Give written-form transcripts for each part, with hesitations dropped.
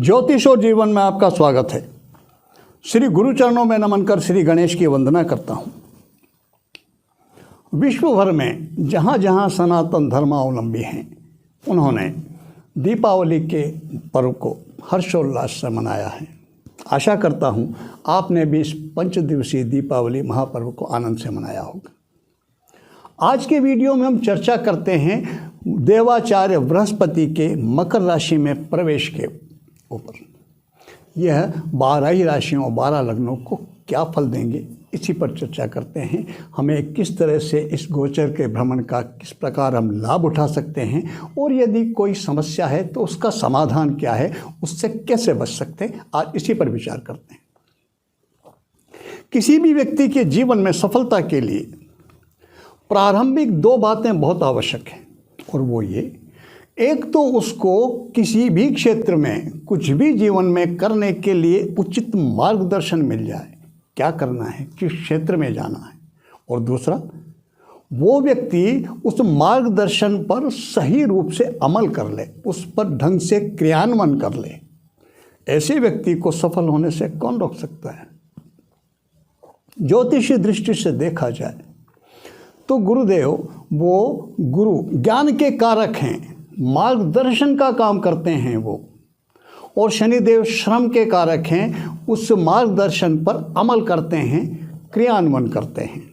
ज्योतिष और जीवन में आपका स्वागत है। श्री गुरु चरणों में नमन कर श्री गणेश की वंदना करता हूँ। विश्व भर में जहाँ जहाँ सनातन धर्मावलंबी हैं उन्होंने दीपावली के पर्व को हर्षोल्लास से मनाया है। आशा करता हूँ आपने भी इस 5 दिवसीय दीपावली महापर्व को आनंद से मनाया होगा। आज के वीडियो में हम चर्चा करते हैं देवाचार्य बृहस्पति के मकर राशि में प्रवेश के ऊपर। यह 12 ही राशियों 12 लग्नों को क्या फल देंगे, इसी पर चर्चा करते हैं। हमें किस तरह से इस गोचर के भ्रमण का किस प्रकार हम लाभ उठा सकते हैं और यदि कोई समस्या है तो उसका समाधान क्या है, उससे कैसे बच सकते हैं, आज इसी पर विचार करते हैं। किसी भी व्यक्ति के जीवन में सफलता के लिए प्रारंभिक 2 बातें बहुत आवश्यक हैं और वो ये, एक तो उसको किसी भी क्षेत्र में कुछ भी जीवन में करने के लिए उचित मार्गदर्शन मिल जाए, क्या करना है, किस क्षेत्र में जाना है, और दूसरा वो व्यक्ति उस मार्गदर्शन पर सही रूप से अमल कर ले, उस पर ढंग से क्रियान्वयन कर ले। ऐसे व्यक्ति को सफल होने से कौन रोक सकता है। ज्योतिषी दृष्टि से देखा जाए तो गुरुदेव वो गुरु ज्ञान के कारक हैं, मार्गदर्शन का काम करते हैं वो, और शनिदेव श्रम के कारक हैं, उस मार्गदर्शन पर अमल करते हैं, क्रियान्वयन करते हैं।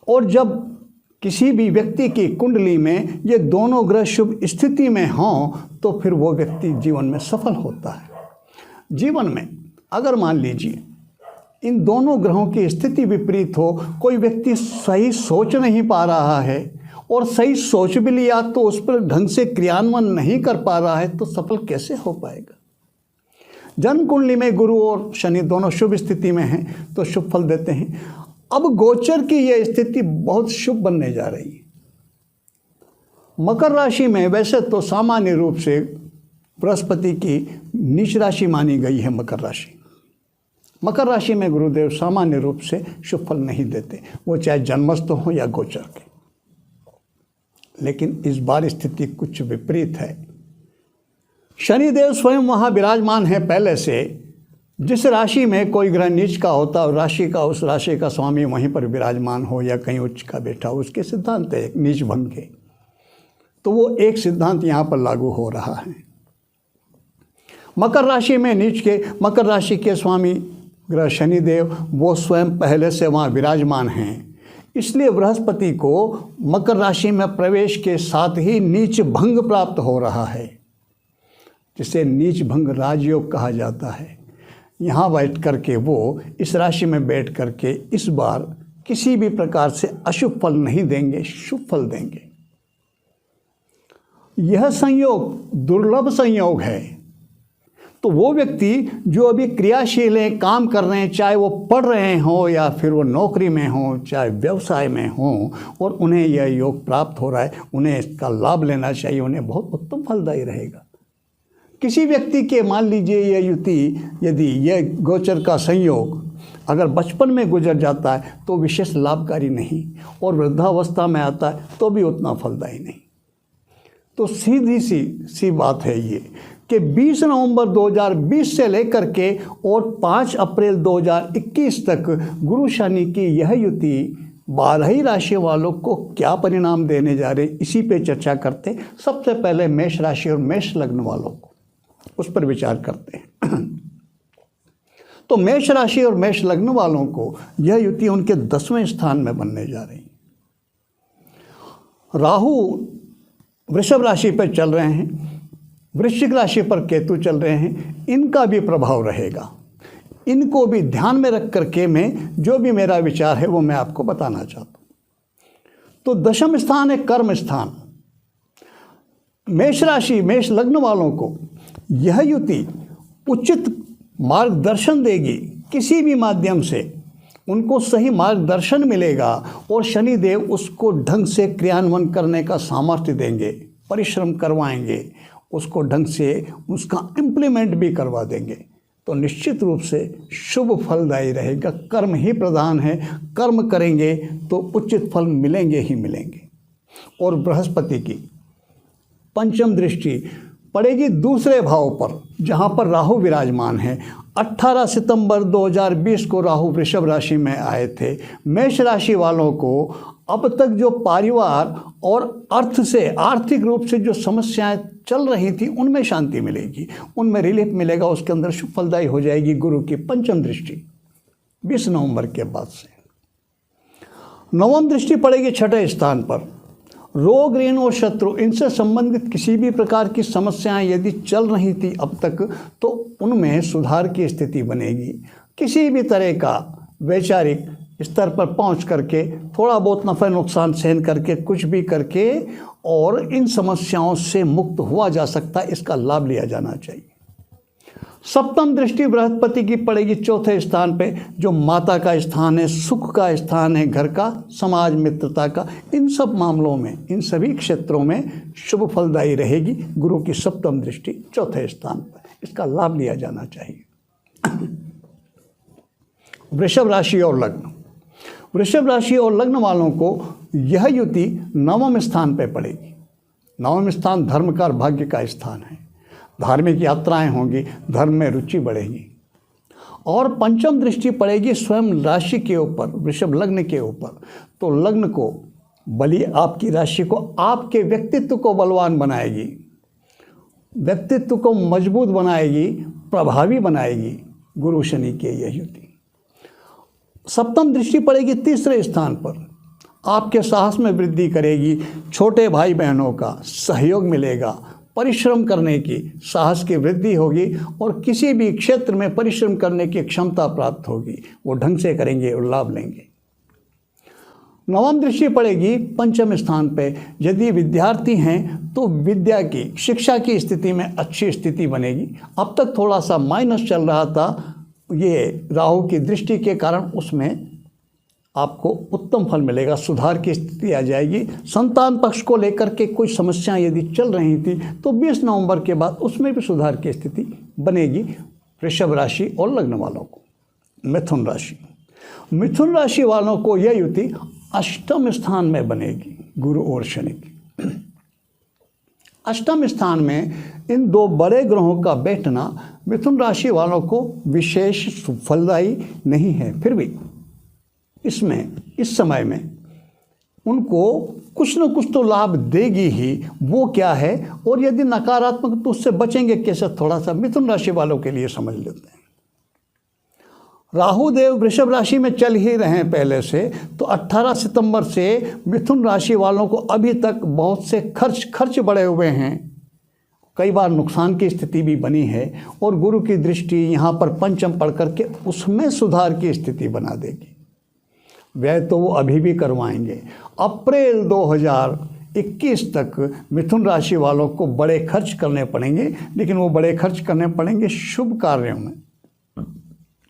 और जब किसी भी व्यक्ति की कुंडली में ये दोनों ग्रह शुभ स्थिति में हों तो फिर वो व्यक्ति जीवन में सफल होता है। जीवन में अगर मान लीजिए इन दोनों ग्रहों की स्थिति विपरीत हो, कोई व्यक्ति सही सोच नहीं पा रहा है और सही सोच भी लिया तो उस पर ढंग से क्रियान्वयन नहीं कर पा रहा है, तो सफल कैसे हो पाएगा। जन्म कुंडली में गुरु और शनि दोनों शुभ स्थिति में हैं तो शुभ फल देते हैं। अब गोचर की यह स्थिति बहुत शुभ बनने जा रही है। मकर राशि में वैसे तो सामान्य रूप से बृहस्पति की नीच राशि मानी गई है मकर राशि। मकर राशि में गुरुदेव सामान्य रूप से शुभ फल नहीं देते, वो चाहे जन्मस्थ हो या गोचर के। लेकिन इस बार स्थिति कुछ विपरीत है। शनिदेव स्वयं वहाँ विराजमान है पहले से। जिस राशि में कोई ग्रह नीच का होता और राशि का उस राशि का स्वामी वहीं पर विराजमान हो या कहीं उच्च का बैठा हो, उसके सिद्धांत है नीच भंग के। तो वो एक सिद्धांत यहाँ पर लागू हो रहा है। मकर राशि में नीच के मकर राशि के स्वामी ग्रह शनिदेव वो स्वयं पहले से वहाँ विराजमान हैं, इसलिए बृहस्पति को मकर राशि में प्रवेश के साथ ही नीच भंग प्राप्त हो रहा है, जिसे नीच भंग राजयोग कहा जाता है। यहाँ बैठ करके वो इस राशि में बैठ करके इस बार किसी भी प्रकार से अशुभ फल नहीं देंगे, शुभ फल देंगे। यह संयोग दुर्लभ संयोग है। तो वो व्यक्ति जो अभी क्रियाशील हैं, काम कर रहे हैं, चाहे वो पढ़ रहे हों या फिर वो नौकरी में हों, चाहे व्यवसाय में हों, और उन्हें यह योग प्राप्त हो रहा है, उन्हें इसका लाभ लेना चाहिए, उन्हें बहुत उत्तम फलदायी रहेगा। किसी व्यक्ति के मान लीजिए यह युति, यदि यह गोचर का संयोग अगर बचपन में गुजर जाता है तो विशेष लाभकारी नहीं, और वृद्धावस्था में आता है तो भी उतना फलदायी नहीं। तो सीधी सी बात है ये कि 20 नवंबर 2020 से लेकर के और 5 अप्रैल 2021 तक गुरु शनि की यह युति 12 ही राशि वालों को क्या परिणाम देने जा रहे, इसी पे चर्चा करते हैं। सबसे पहले मेष राशि और मेष लग्न वालों को उस पर विचार करते हैं। तो मेष राशि और मेष लग्न वालों को यह युति उनके 10वें स्थान में बनने जा रही है। राहु वृषभ राशि पर चल रहे हैं, वृश्चिक राशि पर केतु चल रहे हैं, इनका भी प्रभाव रहेगा। इनको भी ध्यान में रख करके मैं जो भी मेरा विचार है वो मैं आपको बताना चाहता हूँ। तो 10वें स्थान है कर्म स्थान। मेष राशि मेष लग्न वालों को यह युति उचित मार्गदर्शन देगी, किसी भी माध्यम से उनको सही मार्गदर्शन मिलेगा और शनिदेव उसको ढंग से क्रियान्वयन करने का सामर्थ्य देंगे, परिश्रम करवाएंगे, उसको ढंग से उसका इम्प्लीमेंट भी करवा देंगे। तो निश्चित रूप से शुभ फलदायी रहेगा। कर्म ही प्रधान है, कर्म करेंगे तो उचित फल मिलेंगे ही मिलेंगे। और बृहस्पति की पंचम दृष्टि पड़ेगी दूसरे भाव पर, जहाँ पर राहु विराजमान है। 18 सितंबर 2020 को राहु वृषभ राशि में आए थे। मेष राशि वालों को अब तक जो परिवार और अर्थ से, आर्थिक रूप से जो समस्याएं चल रही थी, उनमें शांति मिलेगी, उनमें रिलीफ मिलेगा, उसके अंदर शुभ फलदायी हो जाएगी गुरु की पंचम दृष्टि 20 नवंबर के बाद से। नवम दृष्टि पड़ेगी छठे स्थान पर। रोग, ऋण और शत्रु, इनसे संबंधित किसी भी प्रकार की समस्याएं यदि चल रही थी अब तक, तो उनमें सुधार की स्थिति बनेगी। किसी भी तरह का वैचारिक स्तर पर पहुंच करके, थोड़ा बहुत नफ़ा नुकसान सहन करके, कुछ भी करके, और इन समस्याओं से मुक्त हुआ जा सकता है, इसका लाभ लिया जाना चाहिए। सप्तम दृष्टि बृहस्पति की पड़ेगी चौथे स्थान पे, जो माता का स्थान है, सुख का स्थान है, घर का, समाज, मित्रता का। इन सब मामलों में, इन सभी क्षेत्रों में शुभ फलदायी रहेगी गुरु की सप्तम दृष्टि चौथे स्थान पर, इसका लाभ लिया जाना चाहिए। वृषभ राशि और लग्न। वृषभ राशि और लग्न वालों को यह युति नवम स्थान पर पड़ेगी। नवम स्थान धर्म का और भाग्य का स्थान है। धार्मिक यात्राएं होंगी, धर्म में रुचि बढ़ेगी। और पंचम दृष्टि पड़ेगी स्वयं राशि के ऊपर, वृषभ लग्न के ऊपर। तो लग्न को बली, आपकी राशि को, आपके व्यक्तित्व को बलवान बनाएगी, व्यक्तित्व को मजबूत बनाएगी, प्रभावी बनाएगी गुरु शनि की यह युति। सप्तम दृष्टि पड़ेगी तीसरे स्थान पर। आपके साहस में वृद्धि करेगी, छोटे भाई बहनों का सहयोग मिलेगा, परिश्रम करने की, साहस की वृद्धि होगी, और किसी भी क्षेत्र में परिश्रम करने की क्षमता प्राप्त होगी, वो ढंग से करेंगे और लाभ लेंगे। नवम दृष्टि पड़ेगी पंचम स्थान पे। यदि विद्यार्थी हैं तो विद्या की, शिक्षा की स्थिति में अच्छी स्थिति बनेगी। अब तक थोड़ा सा माइनस चल रहा था, ये राहु की दृष्टि के कारण उसमें आपको उत्तम फल मिलेगा, सुधार की स्थिति आ जाएगी। संतान पक्ष को लेकर के कोई समस्याएं यदि चल रही थी तो 20 नवंबर के बाद उसमें भी सुधार की स्थिति बनेगी वृषभ राशि और लग्न वालों को। मिथुन राशि। मिथुन राशि वालों को यह युति अष्टम स्थान में बनेगी गुरु और शनि की। अष्टम स्थान में इन दो बड़े ग्रहों का बैठना मिथुन राशि वालों को विशेष फलदायी नहीं है, फिर भी इसमें, इस समय में उनको कुछ न कुछ तो लाभ देगी ही। वो क्या है, और यदि नकारात्मक तो उससे बचेंगे कैसे, थोड़ा सा मिथुन राशि वालों के लिए समझ लेते हैं। राहु देव वृषभ राशि में चल ही रहे हैं पहले से, तो 18 सितंबर से मिथुन राशि वालों को अभी तक बहुत से खर्च बढ़े हुए हैं, कई बार नुकसान की स्थिति भी बनी है, और गुरु की दृष्टि यहाँ पर पंचम पढ़ करके उसमें सुधार की स्थिति बना देगी। व्यय तो वो अभी भी करवाएंगे। अप्रैल 2021 तक मिथुन राशि वालों को बड़े खर्च करने पड़ेंगे, लेकिन वो बड़े खर्च करने पड़ेंगे शुभ कार्यों में।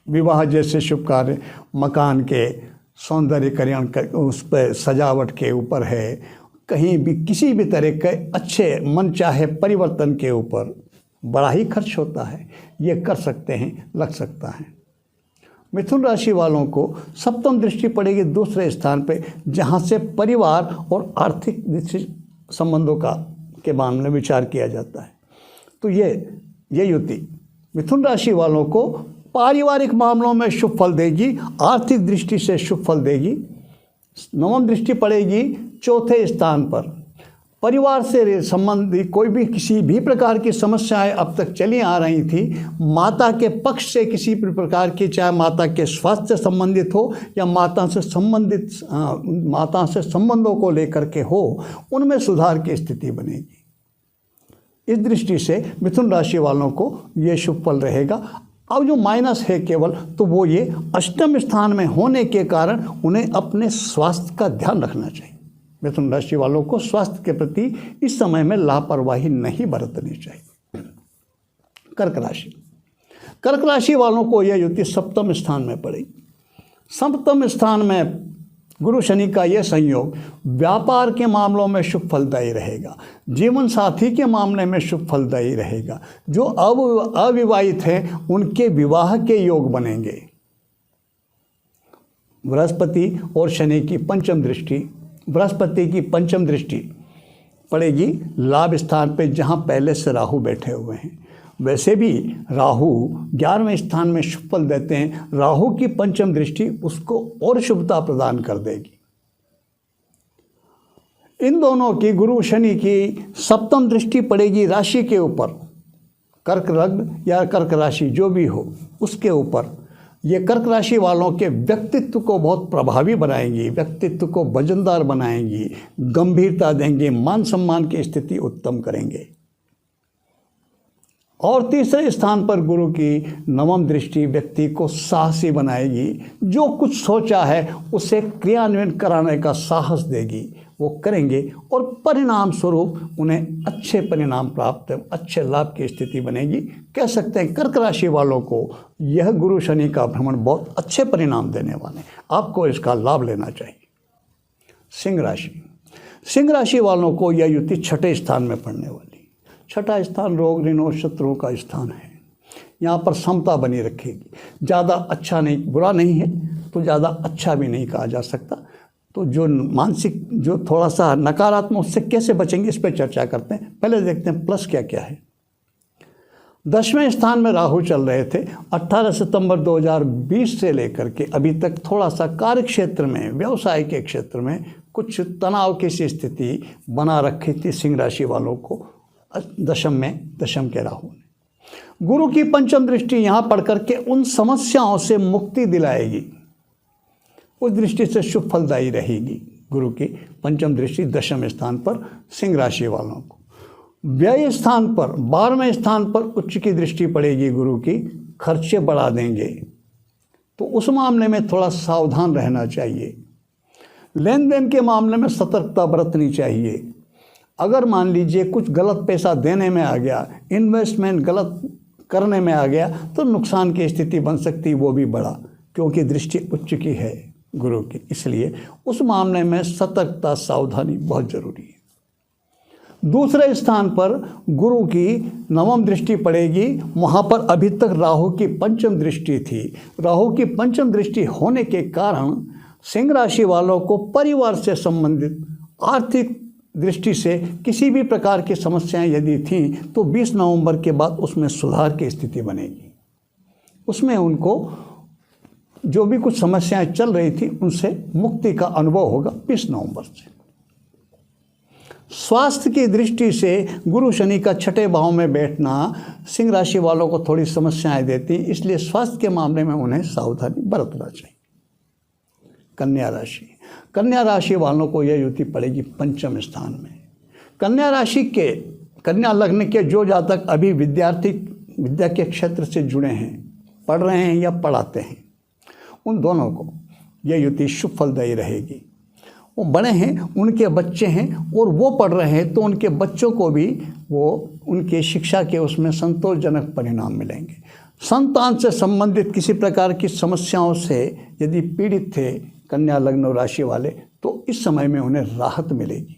विवाह जैसे शुभ कार्य, मकान के सौंदर्यीकरण उस पर सजावट के ऊपर है, कहीं भी किसी भी तरह के अच्छे मन चाहे परिवर्तन के ऊपर बड़ा ही खर्च होता है। ये कर सकते हैं, लग सकता है। मिथुन राशि वालों को सप्तम दृष्टि पड़ेगी दूसरे स्थान पे, जहाँ से परिवार और आर्थिक संबंधों के मामले में विचार किया जाता है। तो ये युति मिथुन राशि वालों को पारिवारिक मामलों में शुभ फल देगी, आर्थिक दृष्टि से शुभ फल देगी। नवम दृष्टि पड़ेगी चौथे स्थान पर। परिवार से संबंधित कोई भी किसी भी प्रकार की समस्याएं अब तक चली आ रही थी, माता के पक्ष से किसी भी प्रकार की, चाहे माता के स्वास्थ्य से संबंधित हो या माता से संबंधों को लेकर के हो, उनमें सुधार की स्थिति बनेगी। इस दृष्टि से मिथुन राशि वालों को ये शुभ फल रहेगा। अब जो माइनस है केवल, तो वो ये अष्टम स्थान में होने के कारण उन्हें अपने स्वास्थ्य का ध्यान रखना चाहिए। मिथुन राशि वालों को स्वास्थ्य के प्रति इस समय में लापरवाही नहीं बरतनी चाहिए। कर्क राशि। कर्क राशि वालों को यह युति सप्तम स्थान में पड़ेगी। सप्तम स्थान में गुरु शनि का यह संयोग व्यापार के मामलों में शुभ फलदायी रहेगा, जीवन साथी के मामले में शुभ फलदायी रहेगा। जो अविवाहित हैं उनके विवाह के योग बनेंगे। बृहस्पति और शनि की पंचम दृष्टि, बृहस्पति की पंचम दृष्टि पड़ेगी लाभ स्थान पे जहाँ पहले से राहु बैठे हुए हैं। वैसे भी राहु 11वें स्थान में शुभ फल देते हैं, राहु की पंचम दृष्टि उसको और शुभता प्रदान कर देगी। इन दोनों की गुरु शनि की सप्तम दृष्टि पड़ेगी राशि के ऊपर, कर्क लग्न या कर्क राशि जो भी हो उसके ऊपर। ये कर्क राशि वालों के व्यक्तित्व को बहुत प्रभावी बनाएंगी, व्यक्तित्व को वजनदार बनाएंगी, गंभीरता देंगे, मान सम्मान की स्थिति उत्तम करेंगे। और तीसरे स्थान पर गुरु की नवम दृष्टि व्यक्ति को साहसी बनाएगी, जो कुछ सोचा है उसे क्रियान्वयन कराने का साहस देगी, वो करेंगे और परिणाम स्वरूप उन्हें अच्छे परिणाम प्राप्त, अच्छे लाभ की स्थिति बनेगी। कह सकते हैं कर्क राशि वालों को यह गुरु शनि का भ्रमण बहुत अच्छे परिणाम देने वाले, आपको इसका लाभ लेना चाहिए। सिंह राशि, सिंह राशि वालों को यह युति छठे स्थान में पड़ने वाली। छठा स्थान रोग ऋण और शत्रुओं का स्थान है, यहाँ पर समता बनी रखेगी। ज़्यादा अच्छा नहीं, बुरा नहीं है तो ज़्यादा अच्छा भी नहीं कहा जा सकता। तो जो मानसिक, जो थोड़ा सा नकारात्मक, उससे कैसे बचेंगे इस पर चर्चा करते हैं। पहले देखते हैं प्लस क्या क्या है। 10वें स्थान में राहु चल रहे थे 18 सितंबर 2020 से लेकर के अभी तक थोड़ा सा कार्य क्षेत्र में, व्यवसाय के क्षेत्र में कुछ तनाव की सी स्थिति बना रखी थी सिंह राशि वालों को दशम के राहु ने। गुरु की पंचम दृष्टि यहाँ पढ़ करके उन समस्याओं से मुक्ति दिलाएगी, उस दृष्टि से शुभ फलदायी रहेगी। गुरु की पंचम दृष्टि दशम स्थान पर सिंह राशि वालों को। व्यय स्थान पर 12वें स्थान पर उच्च की दृष्टि पड़ेगी गुरु की, खर्चे बढ़ा देंगे, तो उस मामले में थोड़ा सावधान रहना चाहिए। लेन देन के मामले में सतर्कता बरतनी चाहिए। अगर मान लीजिए कुछ गलत पैसा देने में आ गया, इन्वेस्टमेंट गलत करने में आ गया, तो नुकसान की स्थिति बन सकती, वो भी बड़ा, क्योंकि दृष्टि उच्च की है गुरु की, इसलिए उस मामले में सतर्कता, सावधानी बहुत जरूरी है। दूसरे स्थान पर गुरु की नवम दृष्टि पड़ेगी, वहाँ पर अभी तक राहु की पंचम दृष्टि थी। राहु की पंचम दृष्टि होने के कारण सिंह राशि वालों को परिवार से संबंधित आर्थिक दृष्टि से किसी भी प्रकार की समस्याएं यदि थीं तो 20 नवंबर के बाद उसमें सुधार की स्थिति बनेगी। उसमें उनको जो भी कुछ समस्याएं चल रही थी उनसे मुक्ति का अनुभव होगा 20 नवंबर से। स्वास्थ्य की दृष्टि से गुरु शनि का छठे भाव में बैठना सिंह राशि वालों को थोड़ी समस्याएं देती, इसलिए स्वास्थ्य के मामले में उन्हें सावधानी बरतना चाहिए। कन्या राशि, कन्या राशि वालों को यह युति पड़ेगी पंचम स्थान में। कन्या राशि के, कन्या लग्न के जो जातक अभी विद्या के क्षेत्र से जुड़े हैं, पढ़ रहे हैं या पढ़ाते हैं, उन दोनों को यह युति शुभ फलदायी रहेगी। वो बड़े हैं, उनके बच्चे हैं और वो पढ़ रहे हैं, तो उनके बच्चों को भी वो उनके शिक्षा के उसमें संतोषजनक परिणाम मिलेंगे। संतान से संबंधित किसी प्रकार की समस्याओं से यदि पीड़ित थे कन्या लग्न और राशि वाले, तो इस समय में उन्हें राहत मिलेगी।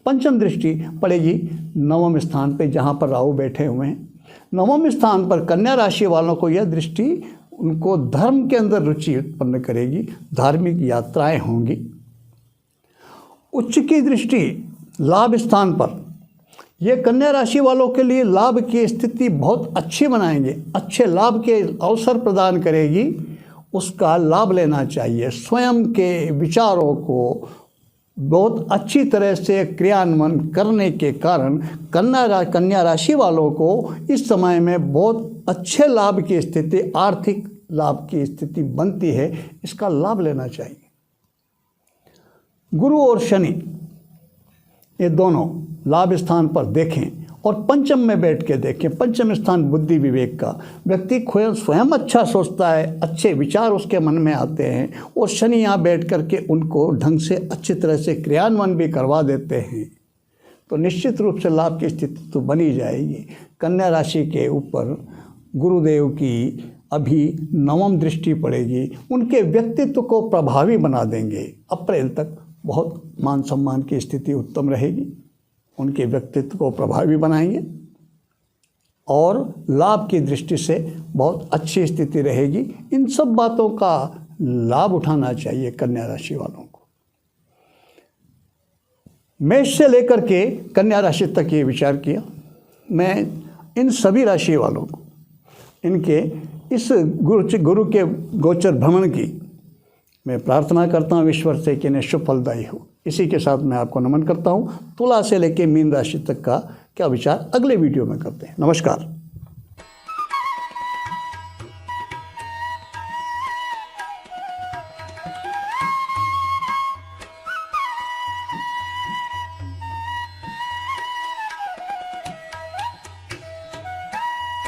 पंचम दृष्टि पड़ेगी नवम स्थान पे, जहाँ पर राहु बैठे हुए हैं। नवम स्थान पर कन्या राशि वालों को यह दृष्टि उनको धर्म के अंदर रुचि उत्पन्न करेगी, धार्मिक यात्राएं होंगी। उच्च की दृष्टि लाभ स्थान पर, यह कन्या राशि वालों के लिए लाभ की स्थिति बहुत अच्छी बनाएंगे, अच्छे लाभ के अवसर प्रदान करेगी, उसका लाभ लेना चाहिए। स्वयं के विचारों को बहुत अच्छी तरह से क्रियान्वयन करने के कारण कन्या राशि वालों को इस समय में बहुत अच्छे लाभ की स्थिति, आर्थिक लाभ की स्थिति बनती है, इसका लाभ लेना चाहिए। गुरु और शनि ये दोनों लाभ स्थान पर देखें और पंचम में बैठ के देखें। पंचम स्थान बुद्धि विवेक का, व्यक्ति स्वयं अच्छा सोचता है, अच्छे विचार उसके मन में आते हैं और शनि यहाँ बैठ करके उनको ढंग से अच्छी तरह से क्रियान्वयन भी करवा देते हैं, तो निश्चित रूप से लाभ की स्थिति तो बनी जाएगी। कन्या राशि के ऊपर गुरुदेव की अभी नवम दृष्टि पड़ेगी, उनके व्यक्तित्व को प्रभावी बना देंगे। अप्रैल तक बहुत मान सम्मान की स्थिति उत्तम रहेगी, उनके व्यक्तित्व को प्रभावी बनाएंगे और लाभ की दृष्टि से बहुत अच्छी स्थिति रहेगी। इन सब बातों का लाभ उठाना चाहिए कन्या राशि वालों को। मेष से लेकर के कन्या राशि तक ये विचार किया। मैं इन सभी राशि वालों को इनके इस गुरु के गोचर भ्रमण की मैं प्रार्थना करता हूँ ईश्वर से कि इन्हें शुभ फलदायी हो। इसी के साथ मैं आपको नमन करता हूँ। तुला से लेकर मीन राशि तक का क्या विचार अगले वीडियो में करते हैं। नमस्कार।